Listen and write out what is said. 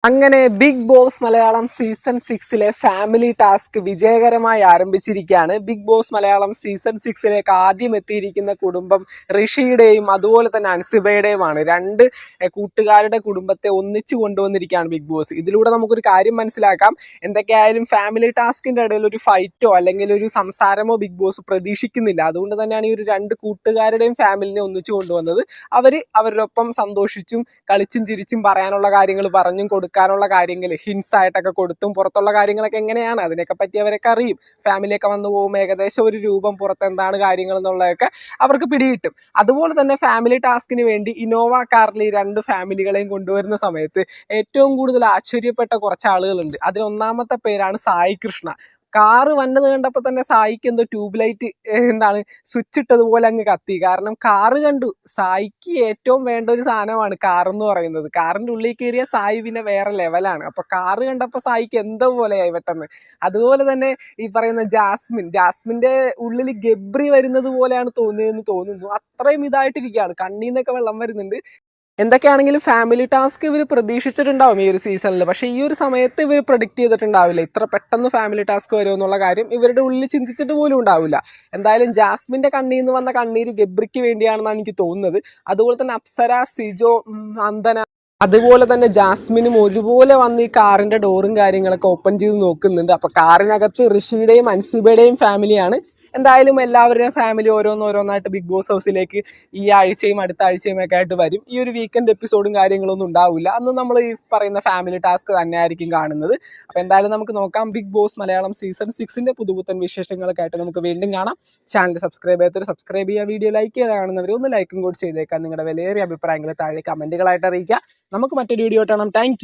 അങ്ങനെ Bigg Boss Malayalam season 6 family task വിജയകരമായി ആരംഭിച്ചിരിക്കുകയാണ്. ബിഗ് ബോസ് മലയാളം സീസൺ 6 ആദ്യം എത്തിയിരിക്കുന്ന കുടുംബം ഋഷിയുടെയും അതുപോലെ തന്നെ അൻസിബയുടെയുമാണ്. രണ്ട് കൂട്ടുകാരുടെ കുടുംബത്തെ ഒന്നിച്ചു കൊണ്ടുവന്നിരിക്കുകയാണ് ബിഗ് ബോസ്. ഇതിലൂടെ നമുക്കൊരു കാര്യം മനസ്സിലാക്കാം. എന്തൊക്കെയായാലും ഫാമിലി ടാസ്കിന്റെ ഇടയിൽ ഒരു ഫൈറ്റോ അല്ലെങ്കിൽ ഒരു സംസാരമോ ബിഗ് ബോസ് പ്രതീക്ഷിക്കുന്നില്ല. അതുകൊണ്ട് തന്നെയാണ് ഈ ഒരു രണ്ട് കൂട്ടുകാരുടെയും ഫാമിലിനെ ഒന്നിച്ചു കൊണ്ടുവന്നത്. അവരോടൊപ്പം സന്തോഷിച്ചും കളിച്ചും ചിരിച്ചും പറയാനുള്ള കാര്യങ്ങൾ പറഞ്ഞും കൊടുക്കാനുള്ള കാര്യങ്ങൾ ഹിൻസ് ആയിട്ടൊക്കെ കൊടുത്തും പുറത്തുള്ള കാര്യങ്ങളൊക്കെ എങ്ങനെയാണ് അതിനൊക്കെ പറ്റി അവരൊക്കെ അറിയും. ഫാമിലിയൊക്കെ വന്നു പോകുമ്പോൾ ഏകദേശം ഒരു രൂപം പുറത്ത് എന്താണ് കാര്യങ്ങൾ എന്നുള്ളതൊക്കെ അവർക്ക് പിടികിട്ടും. അതുപോലെ തന്നെ ഫാമിലി ടാസ്കിന് വേണ്ടി ഇന്നോവ കാറിൽ ഈ രണ്ട് ഫാമിലികളെയും കൊണ്ടുവരുന്ന സമയത്ത് ഏറ്റവും കൂടുതൽ ആശ്ചര്യപ്പെട്ട കുറച്ച് ആളുകളുണ്ട്. അതിൽ ഒന്നാമത്തെ പേരാണ് സായി കൃഷ്ണ. കാറ് വന്നത് കണ്ടപ്പോൾ തന്നെ സായിക്ക് എന്തോ ട്യൂബ് ലൈറ്റ് സ്വിച്ച് ഇട്ടതുപോലെ അങ്ങ് കത്തി. കാരണം കാറ് കണ്ടു. സായിക്ക് ഏറ്റവും വേണ്ട ഒരു സാധനമാണ് കാർ എന്ന് പറയുന്നത്. കാറിന്റെ ഉള്ളിൽ കയറിയ സായി പിന്നെ വേറെ ലെവലാണ്. അപ്പൊ കാറ് കണ്ടപ്പോൾ സായിക്ക് എന്തോ പോലെയായി പെട്ടെന്ന്. അതുപോലെ തന്നെ ഈ പറയുന്ന ജാസ്മിന്റെ ഉള്ളിൽ ഗബ്രി വരുന്നത് പോലെയാണ് തോന്നിയതെന്ന് തോന്നുന്നു. അത്രയും ഇതായിട്ടിരിക്കുകയാണ്. കണ്ണീന്നൊക്കെ വെള്ളം വരുന്നുണ്ട്. എന്തൊക്കെയാണെങ്കിലും ഫാമിലി ടാസ്ക് ഇവർ പ്രതീക്ഷിച്ചിട്ടുണ്ടാവും ഈ ഒരു സീസണിൽ. പക്ഷേ ഈ ഒരു സമയത്ത് ഇവർ പ്രഡിക്റ്റ് ചെയ്തിട്ടുണ്ടാവില്ല ഇത്ര പെട്ടെന്ന് ഫാമിലി ടാസ്ക് വരുമെന്നുള്ള കാര്യം. ഇവരുടെ ഉള്ളിൽ ചിന്തിച്ചിട്ട് പോലും ഉണ്ടാവില്ല. എന്തായാലും ജാസ്മിന്റെ കണ്ണീർ നിന്ന് വന്ന കണ്ണീര് ഗബ്രിക്ക് വേണ്ടിയാണെന്നാണ് എനിക്ക് തോന്നുന്നത്. അതുപോലെ തന്നെ അപ്സര, സിജോ, നന്ദന, അതുപോലെ തന്നെ ജാസ്മിനും ഒരുപോലെ വന്ന് ഈ കാറിന്റെ ഡോറും കാര്യങ്ങളൊക്കെ ഓപ്പൺ ചെയ്ത് നോക്കുന്നുണ്ട്. അപ്പൊ കാറിനകത്ത് ഋഷിയുടെയും അൻസിബയുടെയും ഫാമിലിയാണ്. എന്തായാലും എല്ലാവരുടെയും ഫാമിലി ഓരോന്നായിട്ട് ബിഗ് ബോസ് ഹൗസിലേക്ക് ഈ ആഴ്ചയും അടുത്ത ആഴ്ചയും ഒക്കെ ആയിട്ട് വരും. ഈ ഒരു വീക്കെൻഡ് എപ്പിസോഡും കാര്യങ്ങളൊന്നും ഉണ്ടാവില്ല. അന്ന് നമ്മൾ ഈ പറയുന്ന ഫാമിലി ടാസ്ക് തന്നെയായിരിക്കും കാണുന്നത്. അപ്പോൾ എന്തായാലും നമുക്ക് നോക്കാം. ബിഗ് ബോസ് മലയാളം സീസൺ 6 പുതുപുത്തൻ വിശേഷങ്ങളൊക്കെ ആയിട്ട് നമുക്ക് വീണ്ടും കാണാം. ചാനൽ സബ്സ്ക്രൈബ് ചെയ്യാത്തവർ സബ്സ്ക്രൈബ് ചെയ്യുക. വീഡിയോ ലൈക്ക് ചെയ്ത് കാണുന്നവർ ഒന്ന് ലൈക്കും കൂടി ചെയ്തേക്കാം. നിങ്ങളുടെ വിലയേറിയ അഭിപ്രായങ്ങൾ താഴെ കമന്റുകളായിട്ട് അറിയിക്കുക. നമുക്ക് മറ്റൊരു വീഡിയോ കാണാം. താങ്ക്